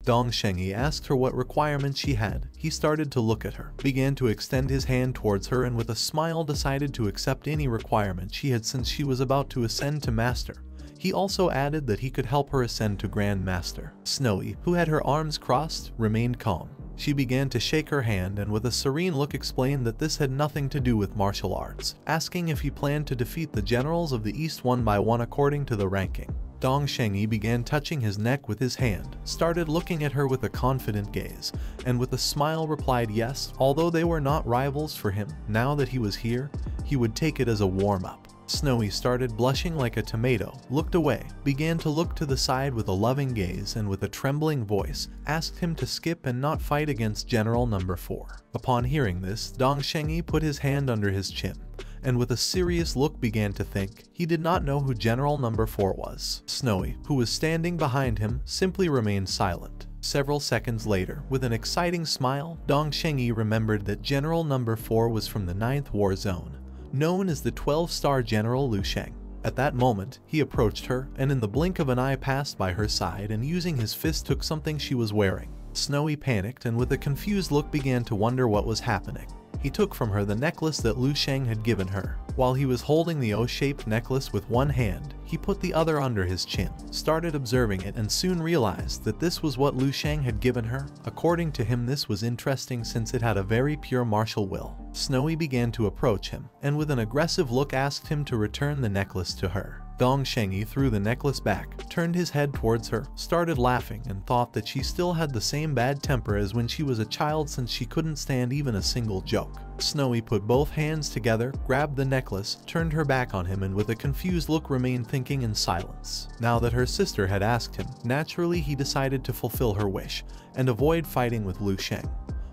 Dong Shengyi asked her what requirements she had. He started to look at her, began to extend his hand towards her, and with a smile decided to accept any requirement she had since she was about to ascend to master. He also added that he could help her ascend to Grand Master. Snowy, who had her arms crossed, remained calm. She began to shake her hand and with a serene look explained that this had nothing to do with martial arts, asking if he planned to defeat the generals of the East one by one according to the ranking. Dong Shengyi began touching his neck with his hand, started looking at her with a confident gaze, and with a smile replied yes, although they were not rivals for him. Now that he was here, he would take it as a warm-up. Snowy started blushing like a tomato, looked away, began to look to the side with a loving gaze, and with a trembling voice, asked him to skip and not fight against General Number 4. Upon hearing this, Dong Shengyi put his hand under his chin, and with a serious look began to think. He did not know who General Number 4 was. Snowy, who was standing behind him, simply remained silent. Several seconds later, with an exciting smile, Dong Shengyi remembered that General Number 4 was from the 9th War Zone, known as the 12-star General Lu Sheng. At that moment, he approached her, and in the blink of an eye passed by her side and using his fist took something she was wearing. Snowy panicked and with a confused look began to wonder what was happening. He took from her the necklace that Lu Sheng had given her. While he was holding the O-shaped necklace with one hand, he put the other under his chin, started observing it, and soon realized that this was what Lu Sheng had given her. According to him, this was interesting since it had a very pure martial will. Snowy began to approach him, and with an aggressive look asked him to return the necklace to her. Dong Shengyi threw the necklace back, turned his head towards her, started laughing, and thought that she still had the same bad temper as when she was a child since she couldn't stand even a single joke. Snowy put both hands together, grabbed the necklace, turned her back on him, and with a confused look remained thinking in silence. Now that her sister had asked him, naturally he decided to fulfill her wish and avoid fighting with Lu Sheng,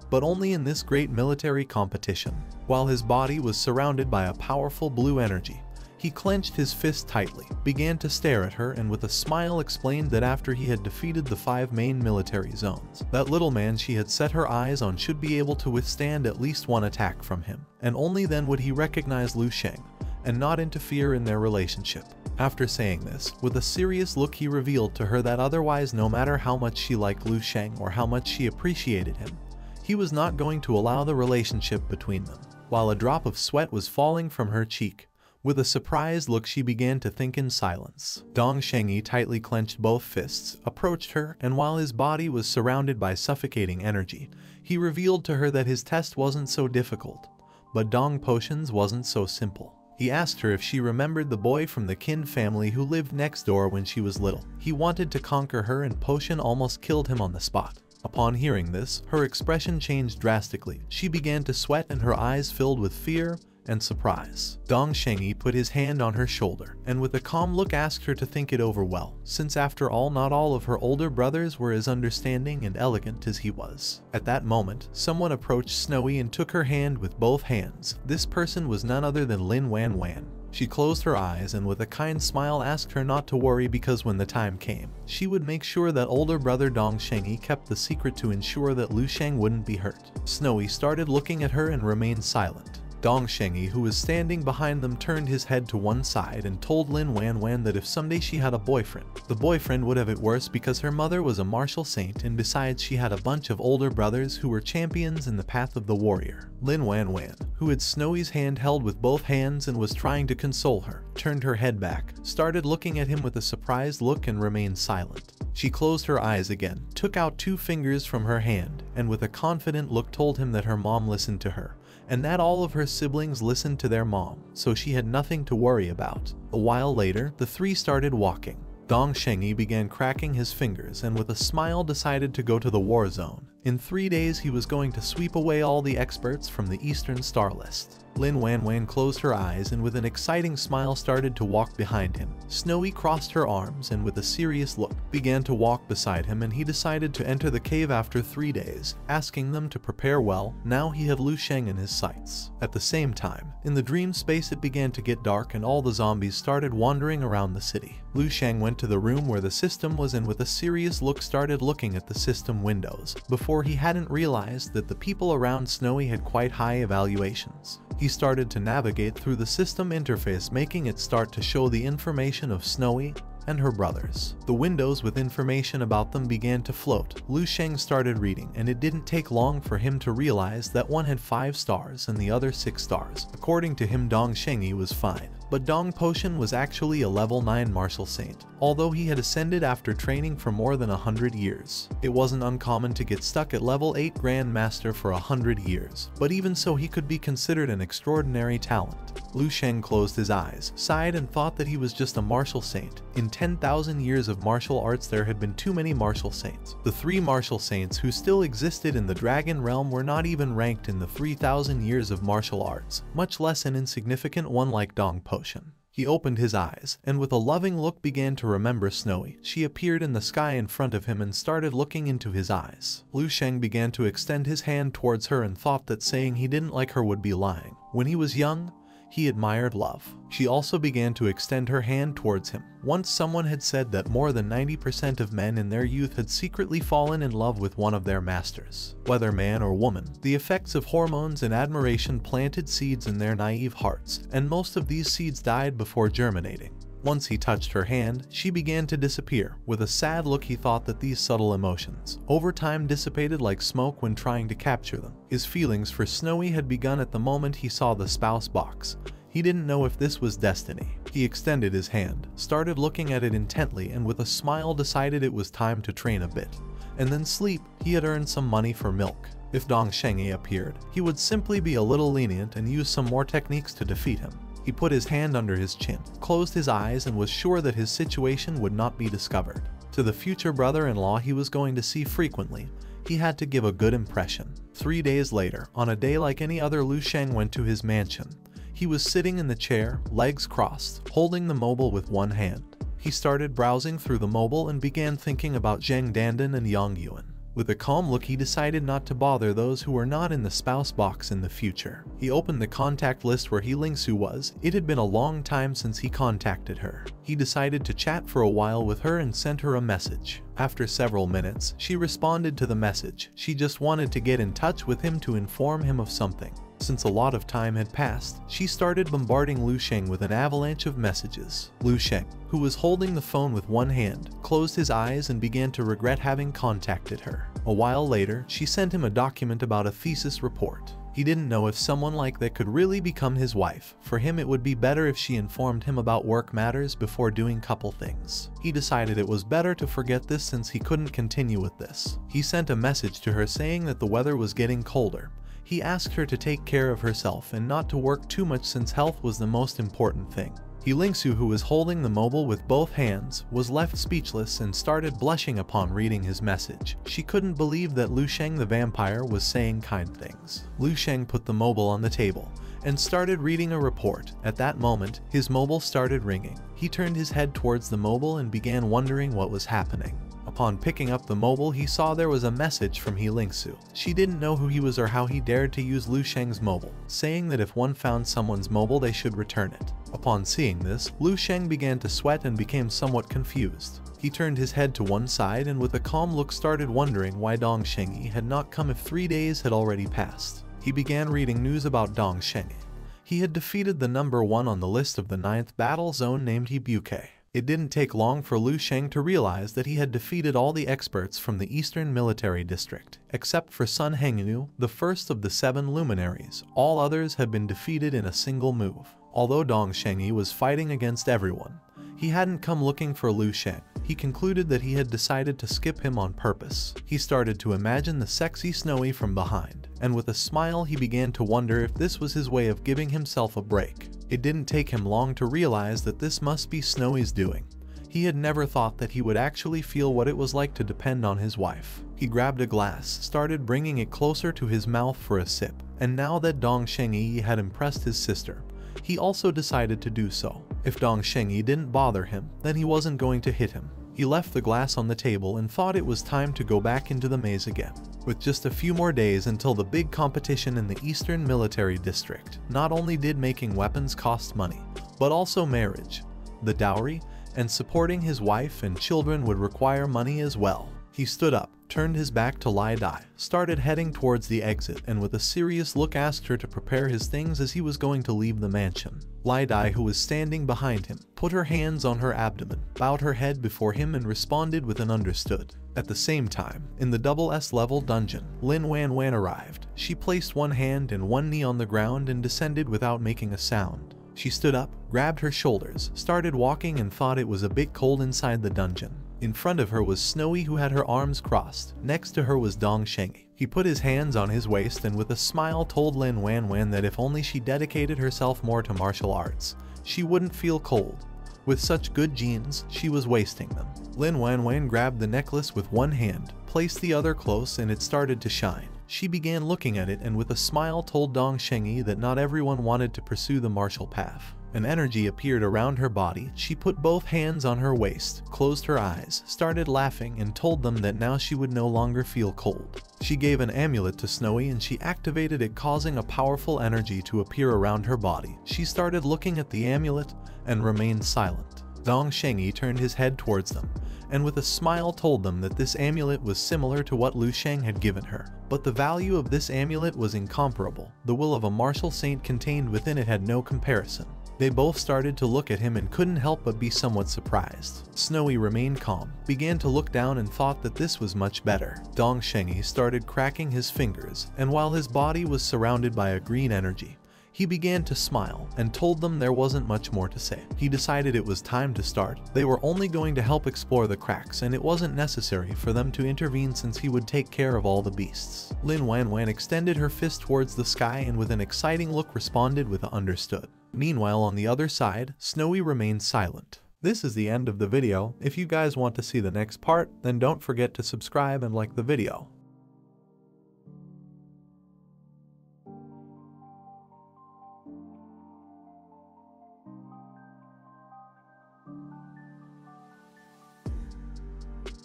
but only in this great military competition. While his body was surrounded by a powerful blue energy, he clenched his fist tightly, began to stare at her, and with a smile explained that after he had defeated the 5 main military zones, that little man she had set her eyes on should be able to withstand at least one attack from him, and only then would he recognize Lu Sheng and not interfere in their relationship. After saying this, with a serious look he revealed to her that otherwise, no matter how much she liked Lu Sheng or how much she appreciated him, he was not going to allow the relationship between them. While a drop of sweat was falling from her cheek, with a surprised look she began to think in silence. Dong Shengyi tightly clenched both fists, approached her, and while his body was surrounded by suffocating energy, he revealed to her that his test wasn't so difficult, but Dong Potions wasn't so simple. He asked her if she remembered the boy from the Qin family who lived next door when she was little. He wanted to conquer her, and Potion almost killed him on the spot. Upon hearing this, her expression changed drastically. She began to sweat and her eyes filled with fear and surprise. Dong Shengyi put his hand on her shoulder and with a calm look asked her to think it over well, since after all not all of her older brothers were as understanding and elegant as he was. At that moment, someone approached Snowy and took her hand with both hands. This person was none other than Lin Wanwan. She closed her eyes and with a kind smile asked her not to worry because when the time came, she would make sure that older brother Dong Shengyi kept the secret to ensure that Lu Sheng wouldn't be hurt. Snowy started looking at her and remained silent. Dong Shengyi, who was standing behind them, turned his head to one side and told Lin Wanwan that if someday she had a boyfriend, the boyfriend would have it worse because her mother was a martial saint, and besides she had a bunch of older brothers who were champions in the path of the warrior. Lin Wanwan, who had Snowy's hand held with both hands and was trying to console her, turned her head back, started looking at him with a surprised look and remained silent. She closed her eyes again, took out 2 fingers from her hand, and with a confident look told him that her mom listened to her, and that all of her siblings listened to their mom, so she had nothing to worry about. A while later, the 3 started walking. Dong Shengyi began cracking his fingers and with a smile decided to go to the war zone. In 3 days he was going to sweep away all the experts from the Eastern Star List. Lin Wanwan closed her eyes and with an exciting smile started to walk behind him. Snowy crossed her arms and with a serious look began to walk beside him, and he decided to enter the cave after 3 days, asking them to prepare well. Now he had Lu Sheng in his sights. At the same time, in the dream space it began to get dark and all the zombies started wandering around the city. Lu Sheng went to the room where the system was and with a serious look started looking at the system windows, before he hadn't realized that the people around Snowy had quite high evaluations. He started to navigate through the system interface, making it start to show the information of Snowy, and her brothers. The windows with information about them began to float. Lu Sheng started reading, and it didn't take long for him to realize that one had 5 stars and the other 6 stars. According to him, Dong Shengyi was fine. But Dong Potion was actually a level 9 martial saint, although he had ascended after training for more than 100 years. It wasn't uncommon to get stuck at level 8 Grand Master for 100 years, but even so he could be considered an extraordinary talent. Lu Sheng closed his eyes, sighed, and thought that he was just a martial saint. In 10,000 years of martial arts there had been too many martial saints. The 3 martial saints who still existed in the Dragon Realm were not even ranked in the 3,000 years of martial arts, much less an insignificant one like Dong Potion. He opened his eyes, and with a loving look began to remember Snowy. She appeared in the sky in front of him and started looking into his eyes. Lu Sheng began to extend his hand towards her and thought that saying he didn't like her would be lying. When he was young, he admired love. She also began to extend her hand towards him. Once someone had said that more than 90% of men in their youth had secretly fallen in love with one of their masters. Whether man or woman, the effects of hormones and admiration planted seeds in their naive hearts, and most of these seeds died before germinating. Once he touched her hand, she began to disappear. With a sad look, he thought that these subtle emotions, over time, dissipated like smoke when trying to capture them. His feelings for Snowy had begun at the moment he saw the spouse box. He didn't know if this was destiny. He extended his hand, started looking at it intently, and with a smile decided it was time to train a bit. And then sleep. He had earned some money for milk. If Dong Shengyi appeared, he would simply be a little lenient and use some more techniques to defeat him. He put his hand under his chin, closed his eyes, and was sure that his situation would not be discovered. To the future brother-in-law he was going to see frequently, he had to give a good impression. 3 days later, on a day like any other, Lu Sheng went to his mansion. He was sitting in the chair, legs crossed, holding the mobile with one hand. He started browsing through the mobile and began thinking about Zheng Dandan and Yang Yuan. With a calm look, he decided not to bother those who were not in the spouse box in the future. He opened the contact list where He Lingsu was. It had been a long time since he contacted her. He decided to chat for a while with her and sent her a message. After several minutes, she responded to the message. She just wanted to get in touch with him to inform him of something. Since a lot of time had passed, she started bombarding Lu Sheng with an avalanche of messages. Lu Sheng, who was holding the phone with one hand, closed his eyes and began to regret having contacted her. A while later, she sent him a document about a thesis report. He didn't know if someone like that could really become his wife. For him, it would be better if she informed him about work matters before doing couple things. He decided it was better to forget this since he couldn't continue with this. He sent a message to her saying that the weather was getting colder. He asked her to take care of herself and not to work too much since health was the most important thing. He Lingsu, who was holding the mobile with both hands, was left speechless and started blushing upon reading his message. She couldn't believe that Lu Sheng the vampire was saying kind things. Lu Sheng put the mobile on the table and started reading a report. At that moment, his mobile started ringing. He turned his head towards the mobile and began wondering what was happening. Upon picking up the mobile, he saw there was a message from He Lingsu. She didn't know who he was or how he dared to use Lu Sheng's mobile, saying that if one found someone's mobile they should return it. Upon seeing this, Lu Sheng began to sweat and became somewhat confused. He turned his head to one side and with a calm look started wondering why Dong Shengyi had not come if 3 days had already passed. He began reading news about Dong Shengyi. He had defeated the number 1 on the list of the 9th battle zone named Hebuke. It didn't take long for Lu Sheng to realize that he had defeated all the experts from the Eastern Military District. Except for Sun Hengnu, the first of the 7 luminaries, all others had been defeated in a single move. Although Dong Shengyi was fighting against everyone, he hadn't come looking for Lu Sheng. He concluded that he had decided to skip him on purpose. He started to imagine the sexy Snowy from behind, and with a smile he began to wonder if this was his way of giving himself a break. It didn't take him long to realize that this must be Snowy's doing. He had never thought that he would actually feel what it was like to depend on his wife. He grabbed a glass, started bringing it closer to his mouth for a sip, and now that Dong Shengyi had impressed his sister, he also decided to do so. If Dong Shengyi didn't bother him, then he wasn't going to hit him. He left the glass on the table and thought it was time to go back into the maze again. With just a few more days until the big competition in the Eastern Military District, not only did making weapons cost money, but also marriage, the dowry, and supporting his wife and children would require money as well. He stood up, turned his back to Lai Dai, started heading towards the exit, and with a serious look asked her to prepare his things as he was going to leave the mansion. Lai Dai, who was standing behind him, put her hands on her abdomen, bowed her head before him and responded with an understood. At the same time, in the double S level dungeon, Lin Wanwan arrived. She placed one hand and one knee on the ground and descended without making a sound. She stood up, grabbed her shoulders, started walking and thought it was a bit cold inside the dungeon. In front of her was Snowy, who had her arms crossed. Next to her was Dong Shengi. He put his hands on his waist and with a smile told Lin Wanwan that if only she dedicated herself more to martial arts, she wouldn't feel cold. With such good genes, she was wasting them. Lin Wanwan grabbed the necklace with one hand, placed the other close, and it started to shine. She began looking at it and with a smile told Dong Shengi that not everyone wanted to pursue the martial path. An energy appeared around her body. She put both hands on her waist, closed her eyes, started laughing, and told them that now she would no longer feel cold. She gave an amulet to Snowy and she activated it, causing a powerful energy to appear around her body. She started looking at the amulet and remained silent. Dong Shengi turned his head towards them, and with a smile told them that this amulet was similar to what Lu Sheng had given her. But the value of this amulet was incomparable. The will of a martial saint contained within it had no comparison. They both started to look at him and couldn't help but be somewhat surprised. Snowy remained calm, began to look down and thought that this was much better. Dong Shengi started cracking his fingers, and while his body was surrounded by a green energy, he began to smile and told them there wasn't much more to say. He decided it was time to start. They were only going to help explore the cracks and it wasn't necessary for them to intervene since he would take care of all the beasts. Lin Wanwan extended her fist towards the sky and with an exciting look responded with a understood. Meanwhile, on the other side, Snowy remained silent. This is the end of the video. If you guys want to see the next part, then don't forget to subscribe and like the video.